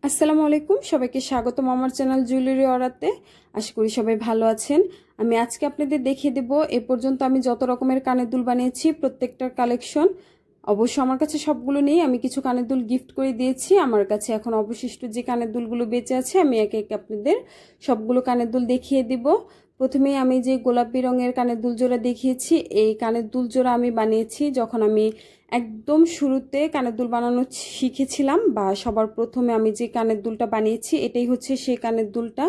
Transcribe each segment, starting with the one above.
আসসালামু আলাইকুম সবাইকে স্বাগতম আমার চ্যানেল জুয়েলারি অরাতে। আশা করি সবাই ভালো আছেন। আমি আজকে আপনাদের দেখিয়ে দেব এ পর্যন্ত আমি যত রকমের কানের দুল বানিয়েছি প্রত্যেকটার কালেকশন। অবশ্য আমার কাছে সবগুলো নেই, আমি কিছু কানের দুল গিফট করে দিয়েছি। আমার কাছে এখন অবশিষ্ট যে কানের দুলগুলো বেঁচে আছে আমি একে একে আপনাদের সবগুলো কানের দুল দেখিয়ে দিব। প্রথমেই আমি যে গোলাপি রঙের কানের দুল জোড়া দেখিয়েছি, এই কানের দুল জোড়া আমি বানিয়েছি যখন আমি একদম শুরুতে কানের দুল বানানো শিখেছিলাম, বা সবার প্রথমে আমি যে কানের দুলটা বানিয়েছি এটাই হচ্ছে সেই কানের দুলটা।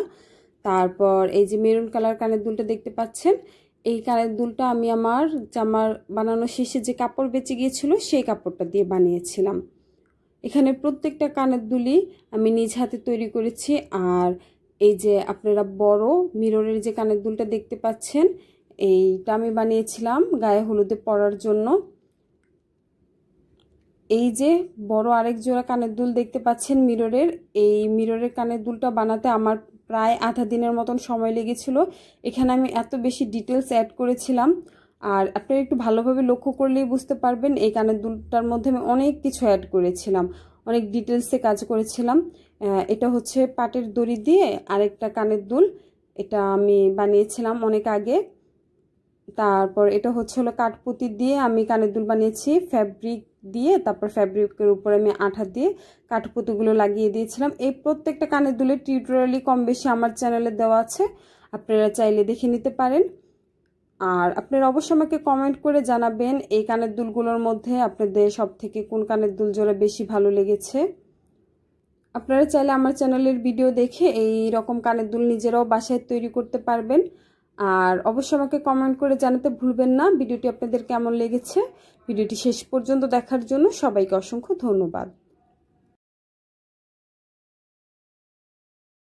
তারপর এই যে মেরুন কালার কানের দুলটা দেখতে পাচ্ছেন, এই কানের দুলটা আমি আমার জামার বানানো শেষে যে কাপড় বেঁচে গিয়েছিল সেই কাপড়টা দিয়ে বানিয়েছিলাম। এখানে প্রত্যেকটা কানের দুলই আমি নিজ হাতে তৈরি করেছি। আর এই যে আপনারা বড় মিররের যে কানের দুলটা দেখতে পাচ্ছেন, এইটা আমি বানিয়েছিলাম গায়ে হলুদে পরার জন্য। এই যে বড় আরেক জোড়া কানের দুল দেখতে পাচ্ছেন মিররের, এই মিররের কানের দুলটা বানাতে আমার প্রায় আধা দিনের মতন সময় লেগেছিল। এখানে আমি এত বেশি ডিটেলস অ্যাড করেছিলাম, আর আপনারা একটু ভালোভাবে লক্ষ্য করলেই বুঝতে পারবেন এই কানের দুলটার মধ্যে আমি অনেক কিছু অ্যাড করেছিলাম, অনেক ডিটেলসে কাজ করেছিলাম। এটা হচ্ছে পাটের দড়ি দিয়ে আরেকটা কানের দুল, এটা আমি বানিয়েছিলাম অনেক আগে। তারপর এটা হচ্ছে হলো কাঠপুতি দিয়ে আমি কানের দুল বানিয়েছি ফ্যাব্রিক দিয়ে, তারপর ফ্যাব্রিকের উপরে আমি আঠা দিয়ে কাঠপুতিগুলো লাগিয়ে দিয়েছিলাম। এই প্রত্যেকটা কানের দুলের টিউটোরিয়ালি কম বেশি আমার চ্যানেলে দেওয়া আছে, আপনারা চাইলে দেখে নিতে পারেন। আর আপনারা অবশ্যই আমাকে কমেন্ট করে জানাবেন এই কানের দুলগুলোর মধ্যে আপনাদের সব থেকে কোন কানের দুল জোড়া বেশি ভালো লেগেছে। আপনারা চাইলে আমার চ্যানেলের ভিডিও দেখে এই রকম কানের দুল নিজেরাও বাসায় তৈরি করতে পারবেন। আর অবশ্যই আমাকে কমেন্ট করে জানাতে ভুলবেন না ভিডিওটি আপনাদের কেমন লেগেছে। ভিডিওটি শেষ পর্যন্ত দেখার জন্য সবাইকে অসংখ্য ধন্যবাদ।